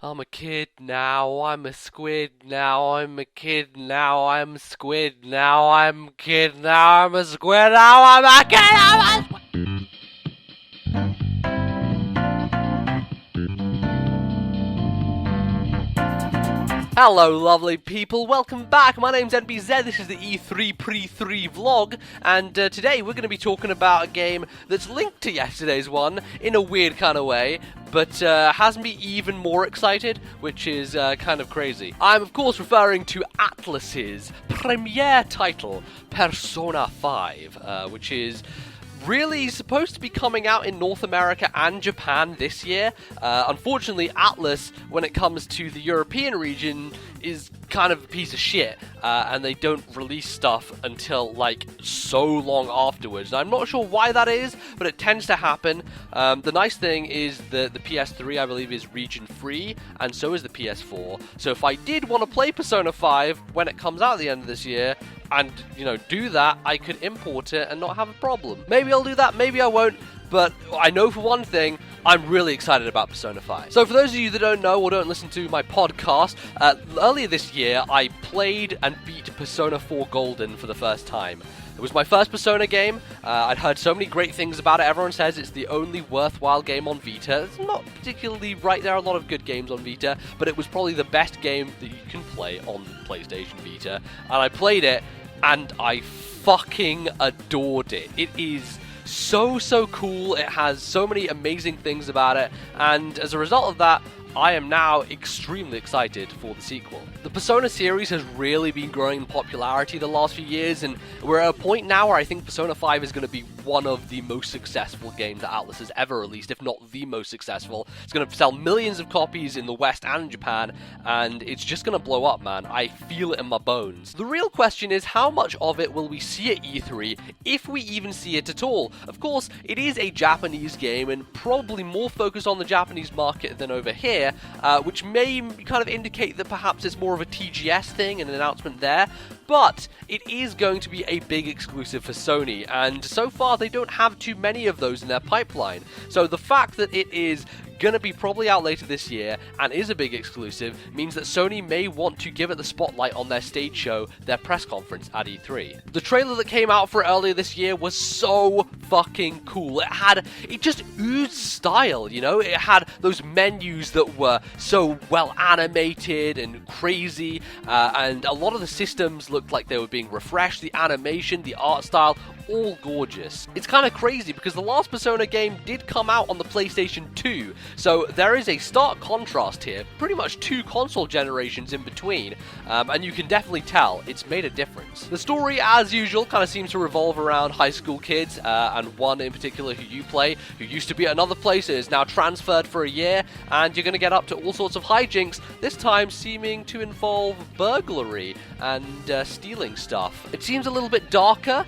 I'm a kid now, I'm a squid now, I'm a kid now, I'm a squid now, I'm a kid now, I'm a squid now, I'm a kid, I'm a squid. Hello lovely people, welcome back, my name's NBZ, this is the E3 Pre-3 vlog, and today we're going to be talking about a game that's linked to yesterday's one, in a weird kind of way, but has me even more excited, which is kind of crazy. I'm of course referring to Atlus's premiere title, Persona 5, which is really supposed to be coming out in North America and Japan this year. Unfortunately, Atlus, when it comes to the European region, is kind of a piece of shit, and they don't release stuff until like so long afterwards. And I'm not sure why that is, but it tends to happen. The nice thing is that the PS3, I believe, is region free, and so is the PS4. So if I did want to play Persona 5 when it comes out at the end of this year, and, you know, do that, I could import it and not have a problem. Maybe I'll do that, maybe I won't, but I know for one thing, I'm really excited about Persona 5. So for those of you that don't know or don't listen to my podcast, earlier this year, I played and beat Persona 4 Golden for the first time. It was my first Persona game. I'd heard so many great things about it. Everyone says it's the only worthwhile game on Vita. It's not particularly right. There are a lot of good games on Vita, but it was probably the best game that you can play on PlayStation Vita. And I played it, and I fucking adored it. It is so cool. It has so many amazing things about it, and as a result of that, I am now extremely excited for the sequel. The Persona series has really been growing in popularity the last few years, and we're at a point now where I think Persona 5 is going to be one of the most successful games that Atlus has ever released, if not the most successful. It's going to sell millions of copies in the West and in Japan, and it's just going to blow up, man. I feel it in my bones. The real question is, how much of it will we see at E3, if we even see it at all? Of course, it is a Japanese game, and probably more focused on the Japanese market than over here, which may kind of indicate that perhaps it's more of a TGS thing, an announcement there, but it is going to be a big exclusive for Sony, and so far they don't have too many of those in their pipeline. So the fact that it is going to be probably out later this year and is a big exclusive means that Sony may want to give it the spotlight on their stage show, their press conference at E3. The trailer that came out for it earlier this year was so fucking cool. It just oozed style, you know? It had those menus that were so well animated and crazy, and a lot of the systems looked like they were being refreshed. The animation, the art style, all gorgeous. It's kind of crazy because the last Persona game did come out on the PlayStation 2, so there is a stark contrast here, pretty much two console generations in between, and you can definitely tell it's made a difference. The story, as usual, kind of seems to revolve around high school kids, and one in particular who you play, who used to be at another place and is now transferred for a year, and you're going to get up to all sorts of hijinks, this time seeming to involve burglary and stealing stuff. It seems a little bit darker,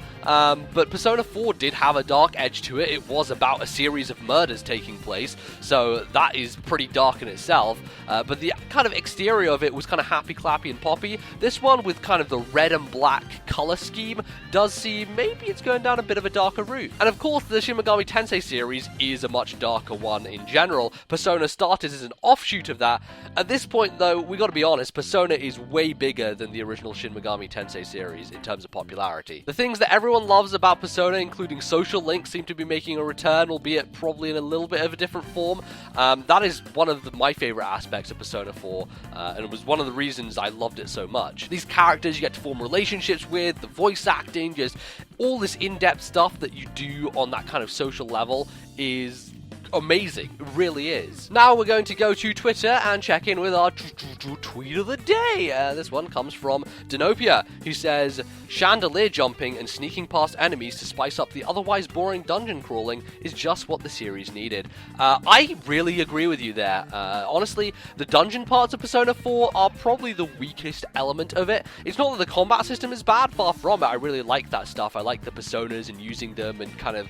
but Persona 4 did have a dark edge to it. It was about a series of murders taking place, so that is pretty dark in itself, but the kind of exterior of it was kind of happy, clappy, and poppy. This one, with kind of the red and black color scheme, does seem maybe it's going down a bit of a darker route. And of course, the Shin Megami Tensei series is a much darker one in general. Persona started as an offshoot of that. At this point, though, we gotta be honest, Persona is way bigger than the original Shin Megami Tensei series in terms of popularity. The things that everyone loves about Persona, including social links, seem to be making a return, albeit probably in a little bit of a different form. That is one of my favorite aspects of Persona 4, and it was one of the reasons I loved it so much. These characters you get to form relationships with, the voice acting, just all this in-depth stuff that you do on that kind of social level is amazing. It really is. Now we're going to go to Twitter and check in with our tweet of the day. This one comes from Denopia, who says, chandelier jumping and sneaking past enemies to spice up the otherwise boring dungeon crawling is just what the series needed. I really agree with you there. Honestly, the dungeon parts of Persona 4 are probably the weakest element of it. It's not that the combat system is bad, far from it. I really like that stuff. I like the personas and using them, and kind of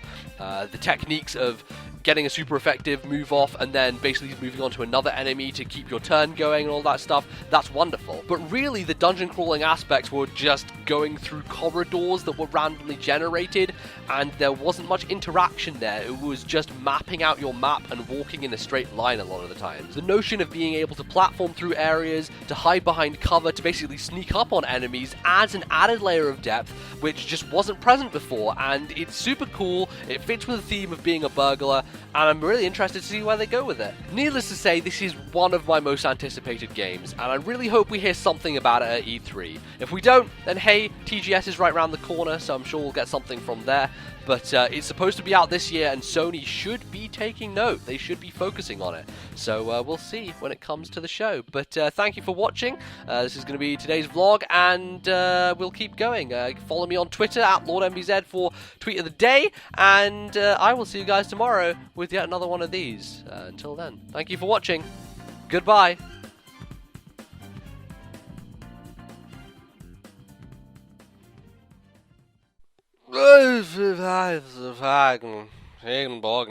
the techniques of getting a super effective move off and then basically moving on to another enemy to keep your turn going and all that stuff. That's wonderful. But really, the dungeon crawling aspects were just going through corridors that were randomly generated, and there wasn't much interaction there. It was just mapping out your map and walking in a straight line a lot of the times. The notion of being able to platform through areas, to hide behind cover, to basically sneak up on enemies adds an added layer of depth which just wasn't present before, and it's super cool. It fits with the theme of being a burglar, and I'm really interested to see where they go with it. Needless to say, this is one of my most anticipated games, and I really hope we hear something about it at E3. If we don't, then hey, TGS is right around the corner, so I'm sure we'll get something from there. But it's supposed to be out this year, and Sony should be taking note. They should be focusing on it. So we'll see when it comes to the show. But thank you for watching. This is going to be today's vlog, and we'll keep going. Follow me on Twitter, @LordMBZ, for Tweet of the Day. And I will see you guys tomorrow with yet another one of these. Until then, thank you for watching. Goodbye. Regenbogen.